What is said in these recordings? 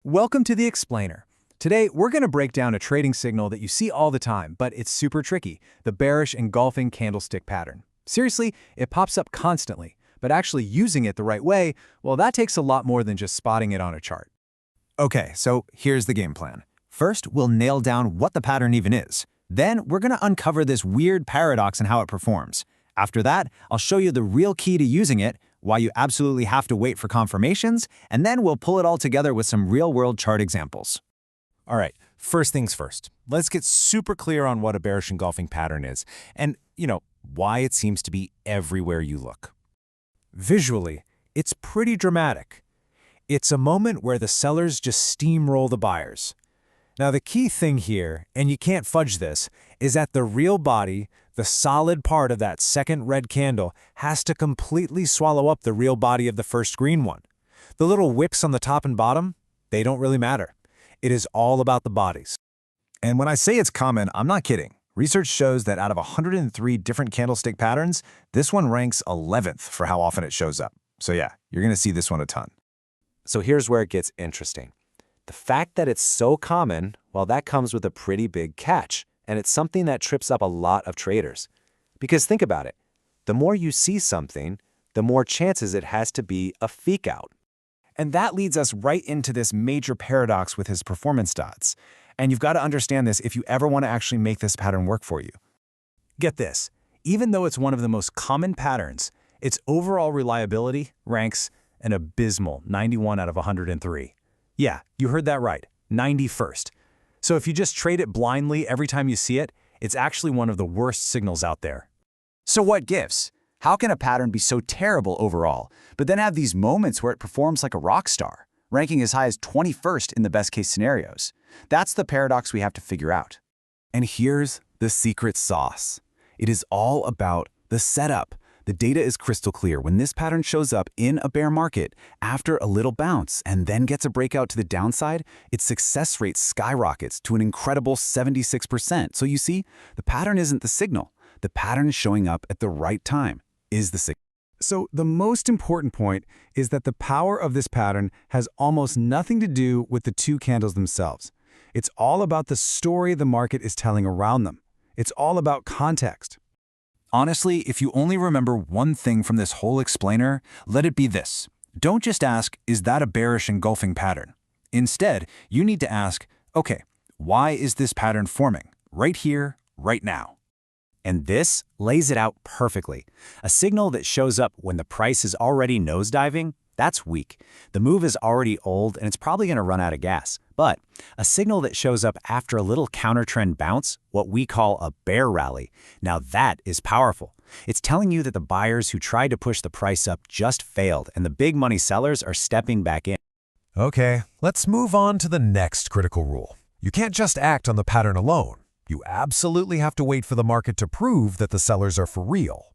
Welcome to the Explainer. Today, we're going to break down a trading signal that you see all the time, but it's super tricky, the bearish engulfing candlestick pattern. Seriously, it pops up constantly, but actually using it the right way, well, that takes a lot more than just spotting it on a chart. Okay, so here's the game plan. First, we'll nail down what the pattern even is. Then, we're going to uncover this weird paradox and how it performs. After that, I'll show you the real key to using it, why you absolutely have to wait for confirmations, and then we'll pull it all together with some real-world chart examples. All right, first things first. Let's get super clear on what a bearish engulfing pattern is and, why it seems to be everywhere you look. Visually, it's pretty dramatic. It's a moment where the sellers just steamroll the buyers. Now, the key thing here, and you can't fudge this, is that the real body, the solid part of that second red candle, has to completely swallow up the real body of the first green one. The little whips on the top and bottom, they don't really matter. It is all about the bodies. And when I say it's common, I'm not kidding. Research shows that out of 103 different candlestick patterns, this one ranks 11th for how often it shows up. So yeah, you're going to see this one a ton. So here's where it gets interesting. The fact that it's so common, well, that comes with a pretty big catch, and it's something that trips up a lot of traders. Because think about it, the more you see something, the more chances it has to be a fake out. And that leads us right into this major paradox with his performance dots. And you've got to understand this if you ever want to actually make this pattern work for you. Get this, even though it's one of the most common patterns, its overall reliability ranks an abysmal 91 out of 103. Yeah, you heard that right, 91st. So if you just trade it blindly every time you see it, it's actually one of the worst signals out there. So what gives? How can a pattern be so terrible overall, but then have these moments where it performs like a rock star, ranking as high as 21st in the best-case scenarios? That's the paradox we have to figure out. And here's the secret sauce. It is all about the setup. The data is crystal clear. When this pattern shows up in a bear market after a little bounce and then gets a breakout to the downside, its success rate skyrockets to an incredible 76%. So you see, the pattern isn't the signal. The pattern showing up at the right time is the signal. So the most important point is that the power of this pattern has almost nothing to do with the two candles themselves. It's all about the story the market is telling around them. It's all about context. Honestly, if you only remember one thing from this whole explainer, let it be this. Don't just ask, is that a bearish engulfing pattern? Instead, you need to ask, okay, why is this pattern forming? Right here, right now. And this lays it out perfectly. A signal that shows up when the price is already nosediving, that's weak. The move is already old and it's probably going to run out of gas. But a signal that shows up after a little counter-trend bounce, what we call a bear rally, now that is powerful. It's telling you that the buyers who tried to push the price up just failed and the big money sellers are stepping back in. Okay, let's move on to the next critical rule. You can't just act on the pattern alone. You absolutely have to wait for the market to prove that the sellers are for real.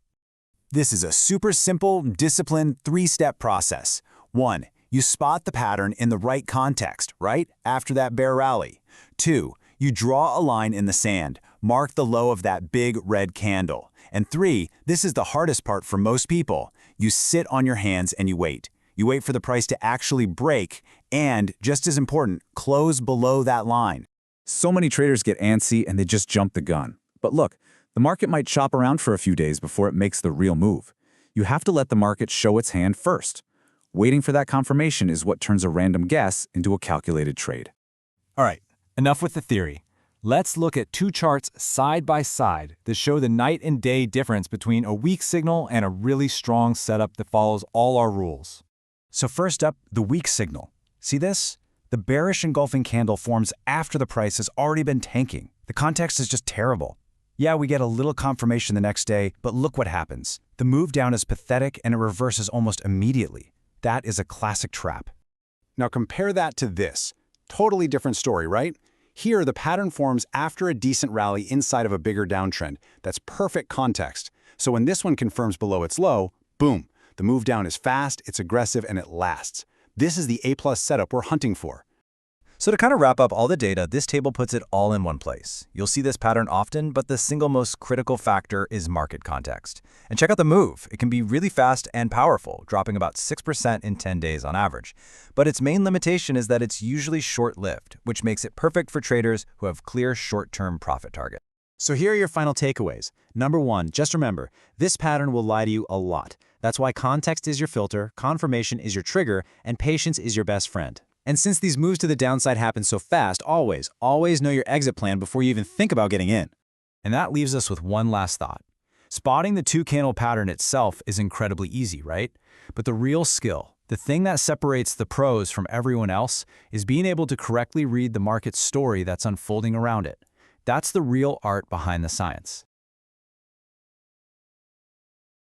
This is a super simple, disciplined, three-step process. 1. You spot the pattern in the right context, right after that bear rally. 2. You draw a line in the sand, mark the low of that big red candle. And 3. This is the hardest part for most people. You sit on your hands and you wait. You wait for the price to actually break and, just as important, close below that line. So many traders get antsy and they just jump the gun. But look, the market might shop around for a few days before it makes the real move. You have to let the market show its hand first. Waiting for that confirmation is what turns a random guess into a calculated trade. All right, enough with the theory. Let's look at two charts side by side that show the night and day difference between a weak signal and a really strong setup that follows all our rules. So first up, the weak signal. See this? The bearish engulfing candle forms after the price has already been tanking. The context is just terrible. Yeah, we get a little confirmation the next day, but look what happens. The move down is pathetic and it reverses almost immediately. That is a classic trap. Now compare that to this. Totally different story, right? Here, the pattern forms after a decent rally inside of a bigger downtrend. That's perfect context. So when this one confirms below its low, boom, the move down is fast, it's aggressive, and it lasts. This is the A+ setup we're hunting for. So to kind of wrap up all the data, this table puts it all in one place. You'll see this pattern often, but the single most critical factor is market context. And check out the move. It can be really fast and powerful, dropping about 6% in 10 days on average. But its main limitation is that it's usually short-lived, which makes it perfect for traders who have clear short-term profit targets. So here are your final takeaways. Number 1, just remember, this pattern will lie to you a lot. That's why context is your filter, confirmation is your trigger, and patience is your best friend. And since these moves to the downside happen so fast, always know your exit plan before you even think about getting in. And that leaves us with one last thought. Spotting the two-candle pattern itself is incredibly easy, right? But the real skill, the thing that separates the pros from everyone else, is being able to correctly read the market story that's unfolding around it. That's the real art behind the science.